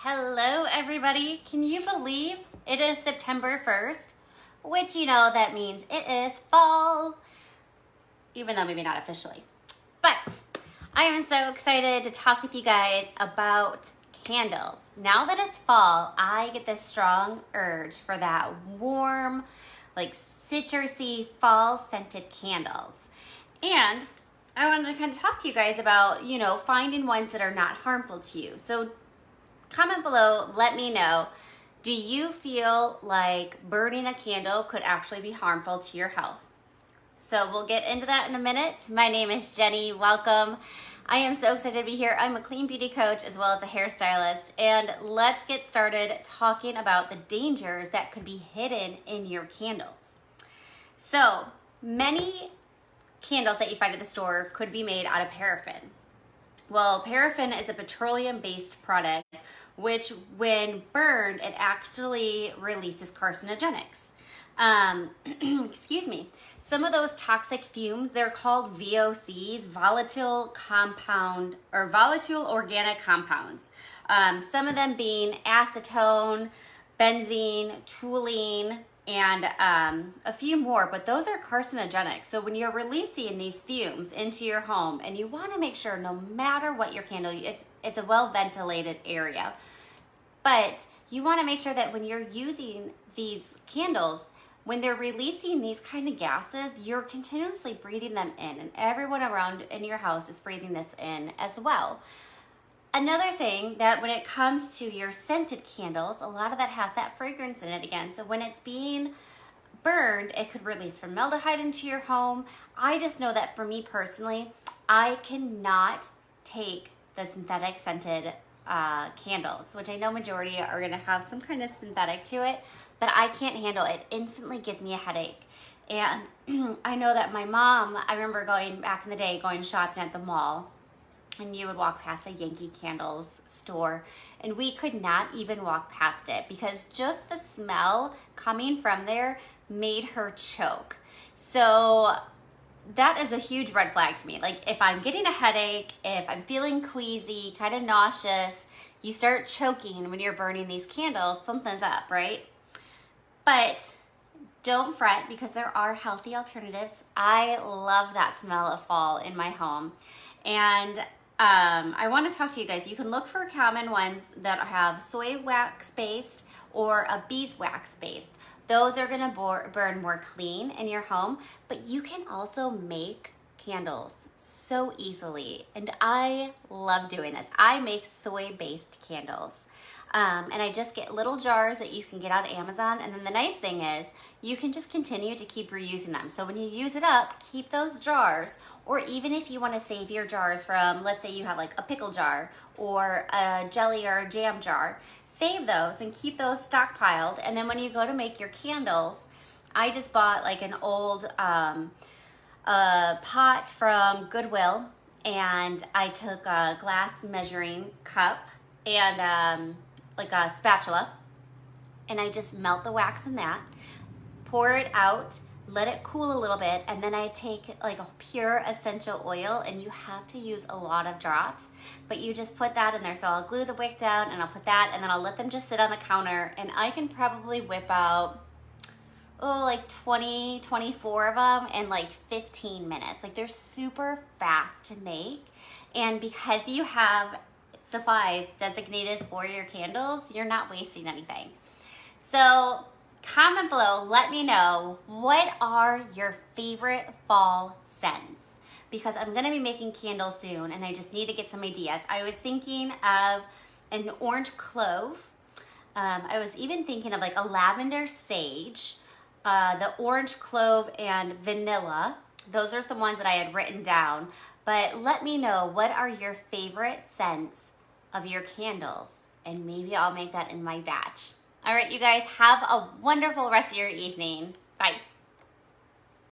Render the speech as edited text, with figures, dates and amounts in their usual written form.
Hello everybody, can you believe it is September 1st? Which you know that means it is fall, even though maybe not officially. But I am so excited to talk with you guys about candles. Now that it's fall, I get this strong urge for that warm, like citrusy fall scented candles. And I wanted to kind of talk to you guys about, finding ones that are not harmful to you. So comment below, let me know, do you feel like burning a candle could actually be harmful to your health? So we'll get into that in a minute. My name is Jenny, welcome. I am so excited to be here. I'm a clean beauty coach as well as a hairstylist, and let's get started talking about the dangers that could be hidden in your candles. So many candles that you find at the store could be made out of paraffin. Well, paraffin is a petroleum-based product which when burned, it actually releases carcinogenics. Excuse me. Some of those toxic fumes, they're called VOCs, volatile organic compounds. Some of them being acetone, benzene, toluene, and a few more, but those are carcinogenic. So when you're releasing these fumes into your home, and you want to make sure no matter what your candle, it's a well ventilated area, but you want to make sure that when you're using these candles, when they're releasing these kind of gases, you're continuously breathing them in, and everyone around in your house is breathing this in as well. Another thing that when it comes to your scented candles, a lot of that has that fragrance in it again. So when it's being burned, it could release formaldehyde into your home. I just know that for me personally, I cannot take the synthetic scented candles, which I know majority are gonna have some kind of synthetic to it, but I can't handle it. It instantly gives me a headache. And I know that my mom, I remember going back in the day, going shopping at the mall, and you would walk past a Yankee Candles store, and we could not even walk past it because just the smell coming from there made her choke. So that is a huge red flag to me. Like if I'm getting a headache, if I'm feeling queasy, kind of nauseous, you start choking when you're burning these candles, something's up, right? But don't fret because there are healthy alternatives. I love that smell of fall in my home. And I want to talk to you guys. You can look for common ones that have soy wax based or a beeswax based. Those are going to burn more clean in your home, but you can also make candles so easily. And I love doing this. I make soy based candles. And I just get little jars that you can get on Amazon. And then the nice thing is you can just continue to keep reusing them. So when you use it up, keep those jars. Or even if you want to save your jars from, let's say you have like a pickle jar or a jelly or a jam jar, save those and keep those stockpiled. And then when you go to make your candles, I just bought like an old pot from Goodwill, and I took a glass measuring cup and like a spatula, and I just melt the wax in that, pour it out, let it cool a little bit, and then I take like a pure essential oil, and you have to use a lot of drops, but you just put that in there. So I'll glue the wick down and I'll put that, and then I'll let them just sit on the counter, and I can probably whip out like 20, 24 of them in like 15 minutes. Like they're super fast to make, and because you have supplies designated for your candles, you're not wasting anything. So comment below, let me know, what are your favorite fall scents? Because I'm gonna be making candles soon and I just need to get some ideas. I was thinking of an orange clove. I was even thinking of like a lavender sage, the orange clove and vanilla. Those are some ones that I had written down, but let me know, what are your favorite scents of your candles? And maybe I'll make that in my batch. All right, you guys, have a wonderful rest of your evening. Bye.